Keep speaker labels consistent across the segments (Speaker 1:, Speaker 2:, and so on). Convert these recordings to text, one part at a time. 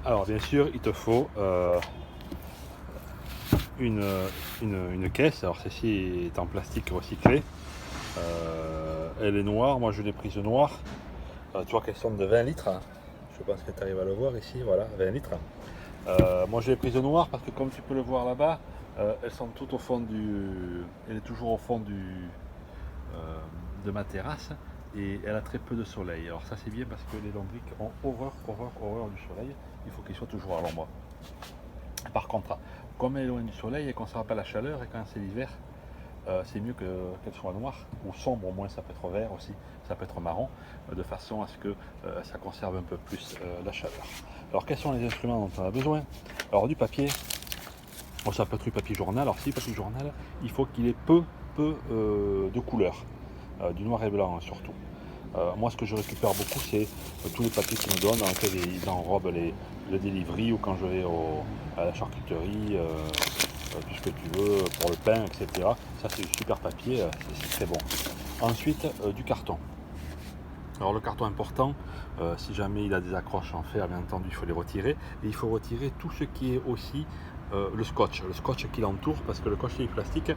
Speaker 1: Alors bien sûr, il te faut une caisse. Alors celle-ci est en plastique recyclé. Elle est noire, moi je l'ai prise noire. Tu vois qu'elle sonne de 20 litres. Je pense que tu arrives à le voir ici, voilà, 20 litres. Moi je l'ai prise noire parce que comme tu peux le voir là-bas, elles sont toutes au fond elle est toujours au fond de ma terrasse et elle a très peu de soleil. Alors ça c'est bien parce que les lombrics ont horreur du soleil. Il faut qu'ils soient toujours à l'ombre. Par contre, comme elle est loin du soleil et qu'on se rappelle la chaleur et quand c'est l'hiver, c'est mieux qu'elle soit noire ou sombre, au moins ça peut être vert aussi, ça peut être marron, de façon à ce que ça conserve un peu plus la chaleur. Alors quels sont les instruments dont on a besoin? Alors du papier, bon, ça peut être du papier journal. Alors si papier journal, il faut qu'il ait peu de couleurs, du noir et blanc surtout. Moi ce que je récupère beaucoup c'est tous les papiers qu'ils me donnent dans lesquels ils enrobent le delivery ou quand je vais à la charcuterie, tout ce que tu veux pour le pain, etc. Ça c'est du super papier, c'est très bon. Ensuite du carton. Alors le carton important, si jamais il a des accroches en fer, bien entendu il faut les retirer. Et il faut retirer tout ce qui est aussi le scotch qui l'entoure, parce que le scotch est plastique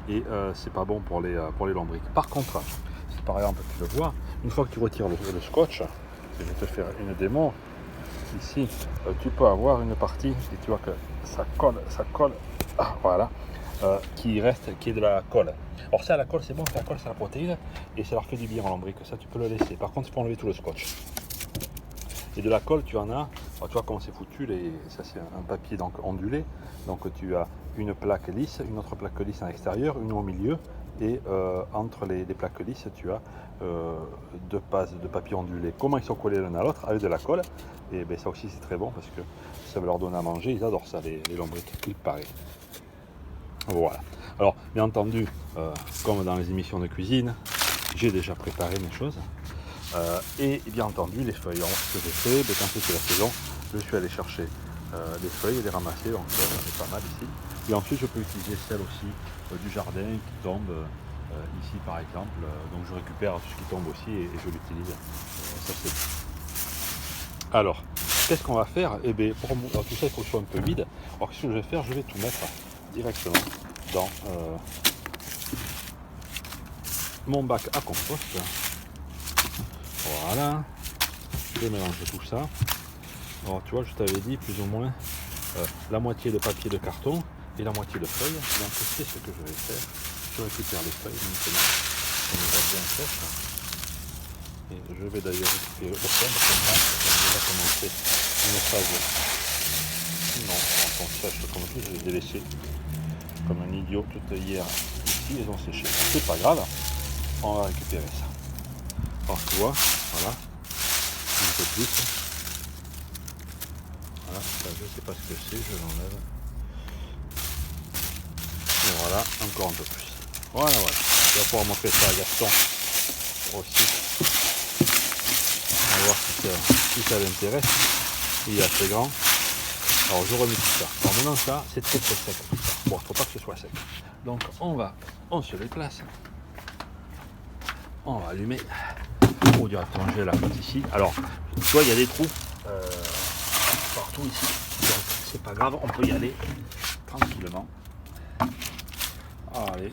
Speaker 1: et c'est pas bon pour les lombrics. Par contre, si par exemple tu le vois, une fois que tu retires le scotch, je vais te faire une démo, ici tu peux avoir une partie, et tu vois que ça colle, voilà, qui reste, qui est de la colle. Alors ça, la colle c'est bon, la colle c'est la protéine, et ça leur fait du bien en lombric, ça tu peux le laisser. Par contre tu peux enlever tout le scotch. Et de la colle tu en as, alors, tu vois comment c'est foutu, ça c'est un papier donc ondulé, donc tu as une plaque lisse, une autre plaque lisse à l'extérieur, une au milieu, et entre les plaques lisses tu as deux passes de papier ondulé. Comment ils sont collés l'un à l'autre avec de la colle, et ben, ça aussi c'est très bon parce que ça va leur donner à manger, ils adorent ça les lombrics, il paraît. Voilà. Alors bien entendu, comme dans les émissions de cuisine, j'ai déjà préparé mes choses. Et bien entendu les feuilles. Alors ce que j'ai fait, ben, quand c'était la saison, je suis allé chercher les feuilles et les ramasser, donc j'en ai pas mal ici. Et ensuite je peux utiliser celles aussi du jardin qui tombent ici par exemple. Donc je récupère tout ce qui tombe aussi et je l'utilise. Ça c'est bon. Alors, qu'est-ce qu'on va faire? Eh bien, alors, tout ça il faut que ce soit un peu vide. Alors ce que je vais faire, je vais tout mettre directement dans mon bac à compost. Voilà, je mélange tout ça. Alors tu vois, je t'avais dit plus ou moins la moitié de papier de carton et la moitié de feuilles. Donc c'est ce que je vais faire. Je récupère les feuilles maintenant, on les a bien sèches. Et je vais d'ailleurs récupérer au fond, parce que là, j'ai déjà commencé une phase. Non, quand on sèche comme tout, je les ai laissées comme un idiot toute hier ici, elles ont séché. C'est pas grave, on va récupérer ça. Alors tu vois, voilà, un peu plus. Voilà, ça, je ne sais pas ce que c'est, je l'enlève. Et voilà, encore un peu plus. Voilà, voilà. Je vais pouvoir montrer ça à Gaston aussi. On va voir si ça l'intéresse. Il est assez grand. Alors je remets tout ça. Alors maintenant ça, c'est très sec tout ça. Bon, il ne faut pas que ce soit sec. Donc on se déplace. On va allumer. Oh, directement j'ai la flotte ici. Alors, tu vois, il y a des trous partout ici. Donc c'est pas grave, on peut y aller tranquillement. Allez,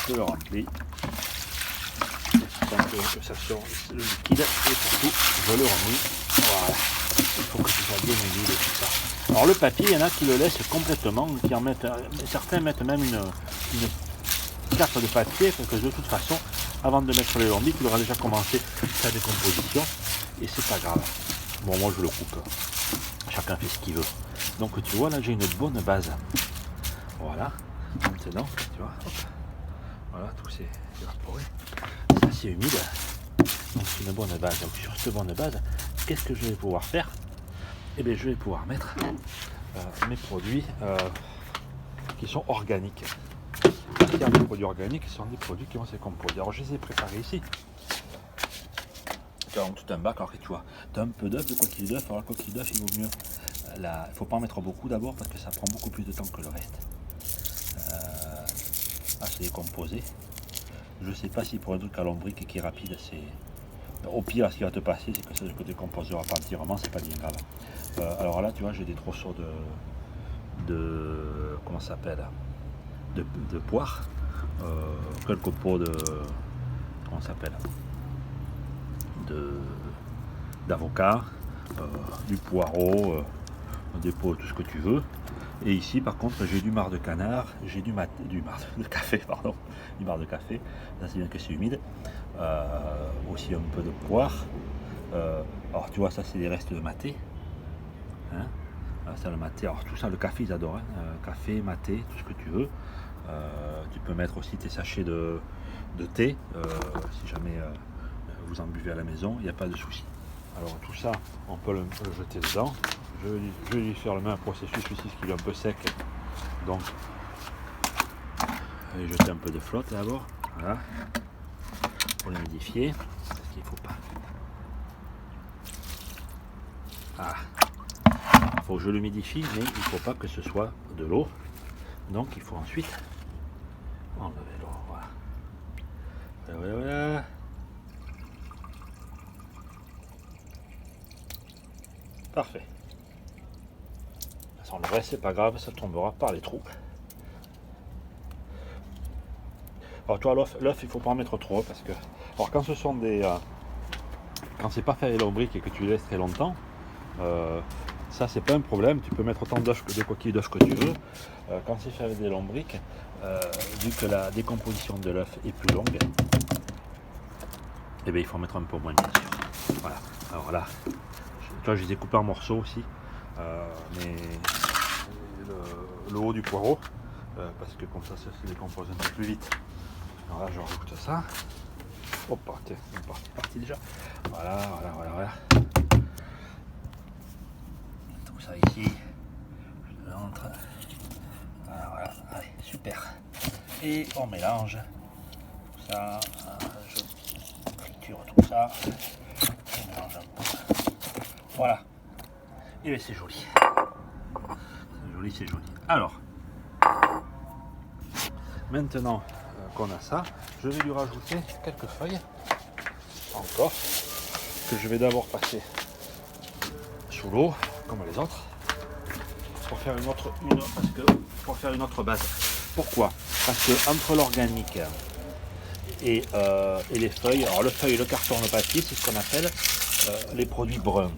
Speaker 1: je le remplis. Que ça sort le liquide et surtout je le remue. Voilà. Il faut que ce soit bien humide et tout ça. Alors le papier, il y en a qui le laissent complètement, qui en mettent, certains mettent même une carte de papier, parce que de toute façon, avant de mettre les lombrics, il aura déjà commencé sa décomposition et c'est pas grave. Bon, moi je le coupe. Chacun fait ce qu'il veut. Donc tu vois là, j'ai une bonne base. Voilà. Maintenant, tu vois, hop. Voilà, tout s'est évaporé. C'est assez humide. Donc c'est une bonne base. Donc sur cette bonne base, qu'est-ce que je vais pouvoir faire? Eh bien, je vais pouvoir mettre mes produits qui sont organiques. Il y a des produits organiques qui sont des produits qui vont se composer. Alors je les ai préparés ici. Tu as tout un bac, alors tu vois, tu as un peu d'œuf, de coquille d'œuf. Alors la coquille d'œuf, il vaut mieux. Il ne faut pas en mettre beaucoup d'abord parce que ça prend beaucoup plus de temps que le reste à se décomposer. Je ne sais pas si pour un truc à lombric qui est rapide, Au pire, ce qui va te passer, c'est que ça ne décomposera pas entièrement, c'est pas bien grave. Alors là, tu vois, j'ai des trousseaux de comment ça s'appelle, de poires, quelques pots de, comment ça s'appelle, d'avocat, du poireau, des pots, tout ce que tu veux. Et ici, par contre, j'ai du marc de canard, j'ai du marc de café, pardon, du marc de café. Là, c'est bien que c'est humide. Aussi un peu de poire. Alors, tu vois, ça, c'est des restes de maté. Hein, ça, le maté. Alors, tout ça, le café, ils adorent. Hein. Café, maté, tout ce que tu veux. Tu peux mettre aussi tes sachets de thé, si jamais vous en buvez à la maison, il n'y a pas de souci. Alors tout ça, on peut le jeter dedans. Je vais lui faire le même processus ici, ce qui est un peu sec. Donc, je vais jeter un peu de flotte d'abord, voilà, pour l'humidifier, parce qu'il ne faut pas. Ah, il faut que je l'humidifie, mais il ne faut pas que ce soit de l'eau. Donc, il faut ensuite enlever l'eau. Voilà. Voilà, voilà. Parfait. Sans le reste, c'est pas grave, ça tombera par les trous. Alors toi, l'œuf, il faut pas en mettre trop parce que, alors quand ce sont des, quand c'est pas fait avec lombric et que tu les laisses très longtemps, ça c'est pas un problème. Tu peux mettre autant de coquilles d'œufs que tu veux. Quand c'est fait avec des lombrics, vu que la décomposition de l'œuf est plus longue, et bien il faut mettre un peu moins bien sûr. Voilà. Alors là, toi je les ai coupés en morceaux aussi, mais le haut du poireau, parce que comme ça se décompose un peu plus vite. Alors là je rajoute ça. Hop, tiens, c'est parti déjà. Voilà. Tout ça ici, je l'entre. Voilà, allez, super. Et on mélange tout ça, je triture tout ça, on mélange un peu. Voilà. Et bien c'est joli. C'est joli. Alors, maintenant qu'on a ça, je vais lui rajouter quelques feuilles encore que je vais d'abord passer sous l'eau comme les autres pour faire une autre base. Pourquoi? Parce que entre l'organique et les feuilles, alors le feuille, le carton, le papier, c'est ce qu'on appelle les produits bruns.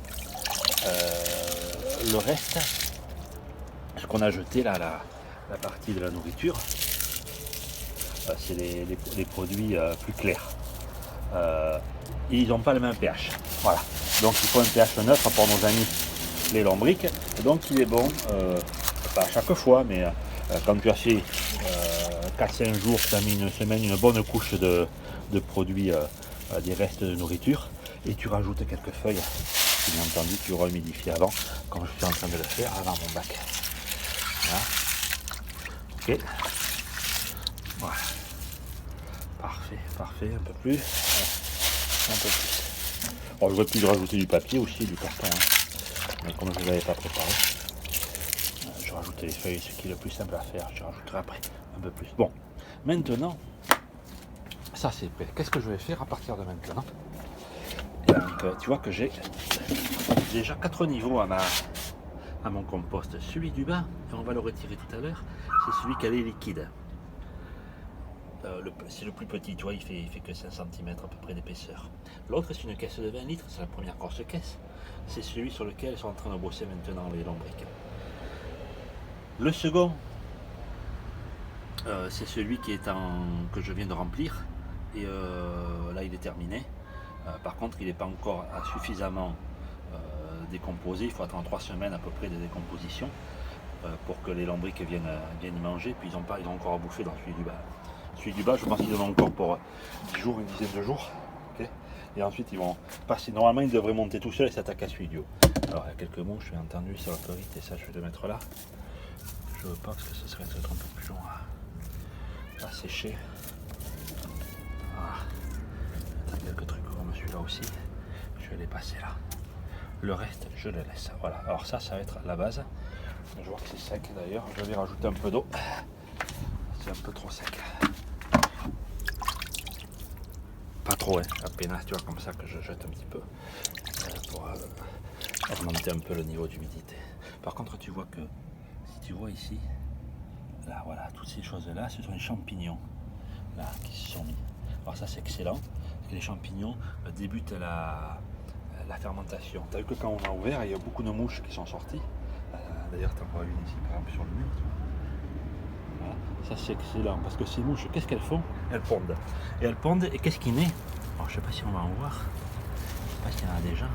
Speaker 1: Le reste, ce qu'on a jeté là, la partie de la nourriture, c'est les produits plus clairs. Ils n'ont pas le même pH. Voilà. Donc il faut un pH neutre pour nos amis les lombrics. Donc il est bon, pas à chaque fois, mais quand tu as fait 4-5 jours, tu as mis une semaine, une bonne couche de produits, des restes de nourriture, et tu rajoutes quelques feuilles. Bien entendu, tu auras humidifié avant, comme je suis en train de le faire avant mon bac. Voilà. Ok. Voilà. Parfait, un peu plus. Un peu plus. Alors, j'aurais pu rajouter du papier aussi, du carton, hein. Mais comme je ne l'avais pas préparé, je rajoute les feuilles, ce qui est le plus simple à faire. Je rajouterai après un peu plus. Bon, maintenant, ça c'est prêt. Qu'est-ce que je vais faire à partir de maintenant? Donc, tu vois que j'ai déjà 4 niveaux à mon compost. Celui du bas, et on va le retirer tout à l'heure, c'est celui qui est liquide. C'est le plus petit, tu vois, il fait que 5 cm à peu près d'épaisseur. L'autre, c'est une caisse de 20 litres, c'est la première grosse caisse. C'est celui sur lequel ils sont en train de bosser maintenant les lombrics. Le second, c'est celui que je viens de remplir. Et là, il est terminé. Par contre, il n'est pas encore suffisamment décomposé. Il faut attendre 3 semaines à peu près de décomposition pour que les lombrics viennent y manger. Puis ils ont encore à bouffer dans celui du bas. Celui du bas, je pense qu'ils en ont encore pour 10 jours, une dizaine de jours. Okay, et ensuite, ils vont passer. Normalement, ils devraient monter tout seuls et s'attaquer à celui du haut. Alors, il y a quelques mots, je suis entendu, ça va pas vite. Et ça, je vais le mettre là. Je veux pas parce que ce serait peut-être un peu plus long à sécher. Voilà. Il y a quelques trucs comme celui-là aussi. Je vais les passer là. Le reste, je le laisse. Voilà. Alors ça va être la base. Je vois que c'est sec d'ailleurs. Je vais rajouter un peu d'eau. C'est un peu trop sec. pas trop, hein, à pénasse, tu vois, comme ça que je jette un petit peu pour augmenter un peu le niveau d'humidité. Par contre, tu vois que, si tu vois ici, là, voilà, toutes ces choses-là, ce sont les champignons, là, qui se sont mis. Alors ça, c'est excellent, parce que les champignons débutent la fermentation. Tu as vu que quand on a ouvert, il y a beaucoup de mouches qui sont sorties. D'ailleurs, tu en vois une ici, par exemple, sur le mur. Voilà. Ça, c'est excellent, parce que ces mouches, qu'est-ce qu'elles font? Elles pondent. Et elles pondent, et qu'est-ce qui naît? Alors, je sais pas si on va en voir. Je sais pas s'il y en a déjà.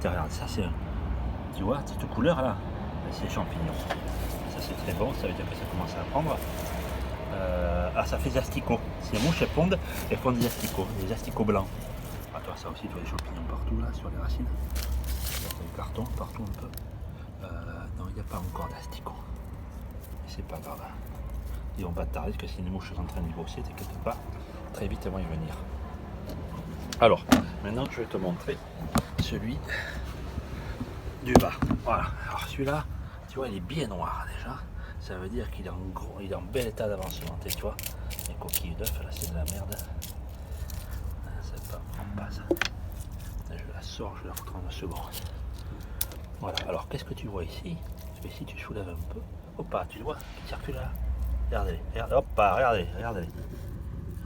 Speaker 1: Tiens, regarde, ça, c'est... Tu vois, cette couleur, là, c'est les champignons. Ça, c'est très bon, ça veut dire que ça commence à prendre. Ça fait des asticots. Si les mouches, elles font des asticots blancs. Ah, toi, ça aussi, tu vois des champignons partout, là, sur les racines. Il y a du carton partout un peu. Non, il n'y a pas encore d'asticots. Mais c'est pas grave. Ils vont pas tarder, parce que si les mouches sont en train de grosser, t'inquiète pas, très vite elles vont y venir. Alors, maintenant je vais te montrer celui du bas. Voilà. Alors celui-là, tu vois, il est bien noir déjà. Ça veut dire qu'il est il est en bel état d'avancement. Tu vois, les coquilles d'œufs, là c'est de la merde. Ça ne prend pas ça. Là, je la sors, je la foutre en 2 secondes. Voilà, alors qu'est-ce que tu vois ici? Parce que ici tu soulèves un peu. Hop, tu le vois, il circule là. Regardez, hop, regardez.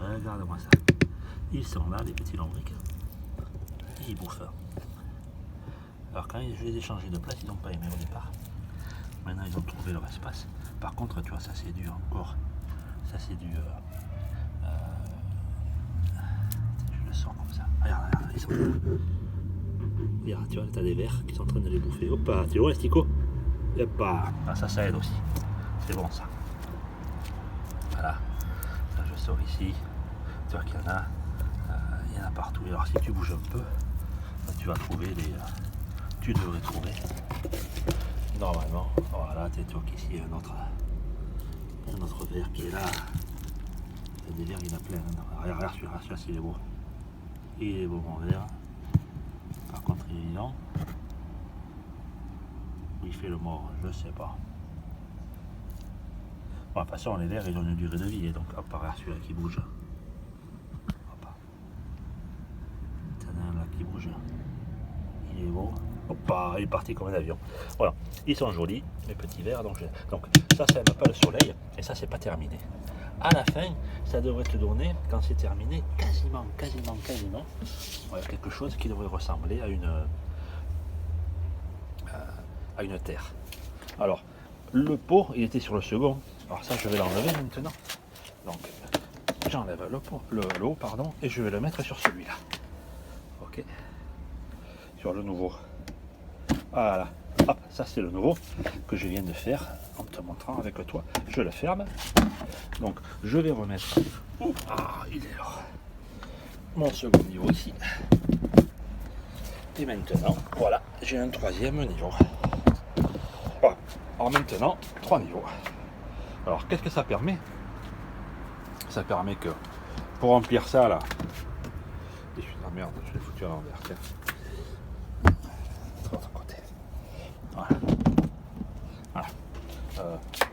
Speaker 1: Regardez-moi ça. Ils sont là, les petits lombrics. Ils bouffent. Alors quand je les ai changés de place, ils n'ont pas aimé au départ. Maintenant ils ont trouvé leur espace. Par contre, tu vois, ça c'est du encore. Ça c'est du... je le sors comme ça. Regarde, ils sont là. Regarde, tu vois, t'as des vers qui sont en train de les bouffer. Hop, tu vois, Stico. Hop, ça aide aussi. C'est bon ça. Voilà. Ça, je sors ici. Tu vois qu'il y en a. Il y en a partout. Alors si tu bouges un peu, tu vas trouver les... tu devrais trouver. Normalement. Voilà, tu vois qu'ici il y a un autre verre qui est là. Il y a des verres, il y en a plein. Regarde celui-là, il est beau. Il est beau mon verre. Par contre il est vivant. Il fait le mort, je sais pas. Bon, de toute façon les verres ils ont une durée de vie, et donc hop, regarde celui-là qui bouge. Hop. T'en as un là qui bouge. Il est beau. Hop, il est parti comme un avion. Voilà, ils sont jolis, les petits verres. Donc ça n'a pas le soleil, et ça c'est pas terminé. À la fin, ça devrait te donner, quand c'est terminé, quasiment, voilà, quelque chose qui devrait ressembler à une terre. Alors, le pot, il était sur le second. Alors ça, je vais l'enlever maintenant. Donc, j'enlève le haut, pardon, et je vais le mettre sur celui-là. Ok. Sur le nouveau. Voilà. Hop, ça c'est le nouveau que je viens de faire en te montrant avec toi. Je le ferme. Donc, je vais remettre. Il est là. Mon second niveau ici. Et maintenant, voilà, j'ai un 3e niveau. Voilà. Alors maintenant, 3 niveaux. Alors, qu'est-ce que ça permet? Ça permet que, pour remplir ça là, et je suis dans la merde, je l'ai foutu à l'envers, tiens. De l'autre côté. Voilà.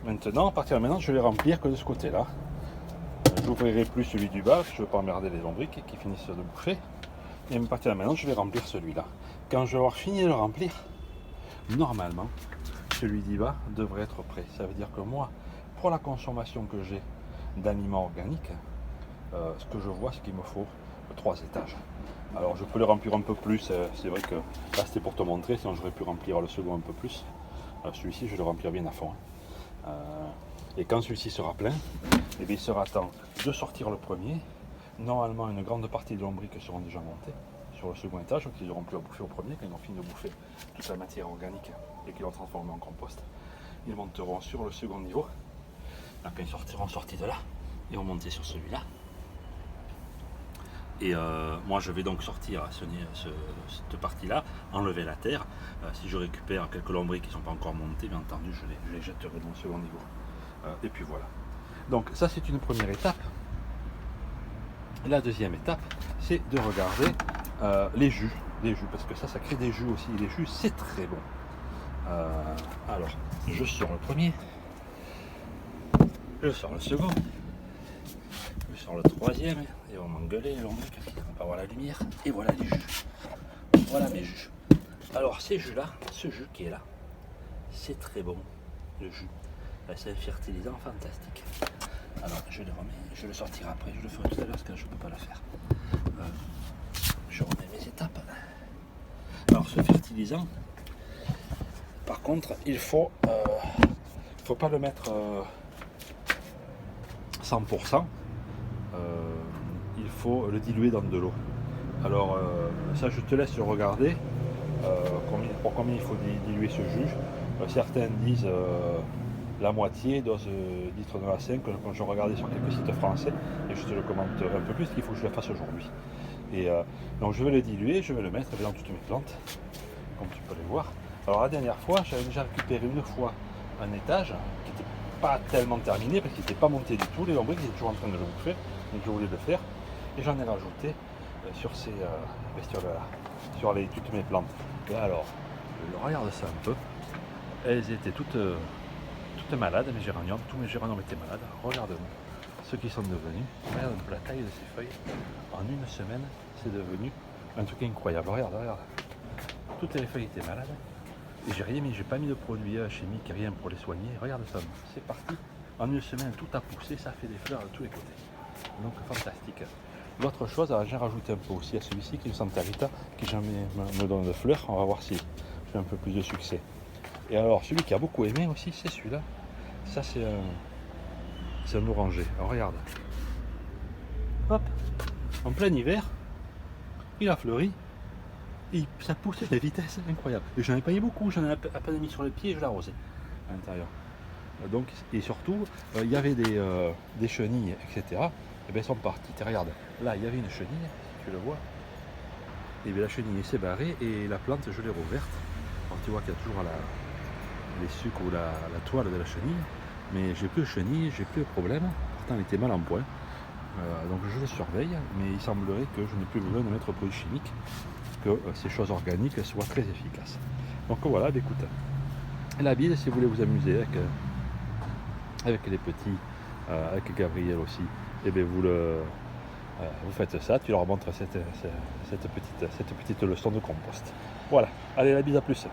Speaker 1: Maintenant, à partir de maintenant, je vais remplir que de ce côté-là. J'ouvrirai plus celui du bas, je ne veux pas emmerder les lombriques qui finissent de bouffer. Et à partir de maintenant, je vais remplir celui-là. Quand je vais avoir fini de le remplir, normalement, celui du bas devrait être prêt. Ça veut dire que moi, pour la consommation que j'ai d'aliments organiques, ce que je vois, c'est qu'il me faut 3 étages. Alors je peux le remplir un peu plus, c'est vrai que là c'était pour te montrer, sinon j'aurais pu remplir le second un peu plus. Celui-ci, je vais le remplir bien à fond. Et quand celui-ci sera plein, eh bien, il sera temps de sortir le premier. Normalement, une grande partie des lombriques seront déjà montées sur le second étage, donc ils n'auront plus à bouffer au premier. Quand ils ont fini de bouffer toute la matière organique et qu'ils l'ont transformée en compost, ils monteront sur le second niveau. Donc, quand ils seront sortis de là, ils vont monter sur celui-là. Et moi je vais donc sortir cette partie-là, enlever la terre. Si je récupère quelques lombriques qui ne sont pas encore montées, bien entendu, je les jetterai dans le second niveau. Et puis voilà. Donc ça c'est une première étape. La deuxième étape, c'est de regarder les jus, parce que ça crée des jus aussi. Les jus, c'est très bon. Alors, je sors le premier, je sors le second, je sors le troisième, Ils vont m'engueuler les lombrics, on va pas avoir la lumière. Et voilà les jus. Voilà mes jus. Alors ces jus là, ce jus qui est là, c'est très bon, le jus. C'est un fertilisant fantastique. Alors je le remets, je le sortirai après, je le ferai tout à l'heure parce que je ne peux pas le faire. Je remets mes étapes. Alors ce fertilisant, par contre, il faut pas le mettre 100%. Il faut le diluer dans de l'eau. Alors ça je te laisse le regarder. Pour combien il faut diluer ce jus. Certains disent la moitié, d'autres disent dans la 5, quand je regardais sur quelques sites français, et je te le commente un peu plus, qu'il faut que je le fasse aujourd'hui. Et donc je vais le diluer, je vais le mettre dans toutes mes plantes, comme tu peux les voir. Alors la dernière fois, j'avais déjà récupéré une fois un étage qui n'était pas tellement terminé, parce qu'il n'était pas monté du tout, les lombrics étaient toujours en train de le bouffer, donc je voulais le faire, et j'en ai rajouté sur ces bestioles-là, sur toutes mes plantes. Et alors, regarde ça un peu, elles étaient toutes malades, mes géraniums, tous mes géraniums étaient malades. Regarde-moi ce qu'ils sont devenus. Regarde un peu la taille de ces feuilles. En une semaine, c'est devenu un truc incroyable. Regarde. Toutes les feuilles étaient malades. Et j'ai pas mis de produits chimiques, rien pour les soigner. Regarde ça, c'est parti. En une semaine, tout a poussé, ça fait des fleurs de tous les côtés. Donc fantastique. L'autre chose, j'ai rajouté un peu aussi à celui-ci qui est le Santa Rita, qui jamais me donne de fleurs. On va voir si j'ai un peu plus de succès. Et alors celui qui a beaucoup aimé aussi, c'est celui-là. Ça c'est un oranger. Alors regarde. Hop, en plein hiver, il a fleuri. Et ça pousse à des vitesses incroyables. Et j'en ai pas eu beaucoup, j'en ai à peine mis sur le pied et je l'ai arrosé à l'intérieur. Donc, et surtout, il y avait des chenilles, etc. Et bien elles sont parties. Et regarde, là il y avait une chenille, tu le vois. Et bien la chenille s'est barrée et la plante je l'ai rouverte. Alors tu vois qu'il y a toujours les sucres ou la toile de la chenille. Mais j'ai plus de chenille, j'ai plus de problème. Pourtant elle était mal en point. Donc je le surveille, mais il semblerait que je n'ai plus besoin de mettre de produits chimiques, que ces choses organiques soient très efficaces. Donc voilà, écoute, la bille, si vous voulez vous amuser avec les petits, avec Gabriel aussi, et bien vous faites ça, tu leur montres cette petite leçon de compost. Voilà, allez, la bise, à plus.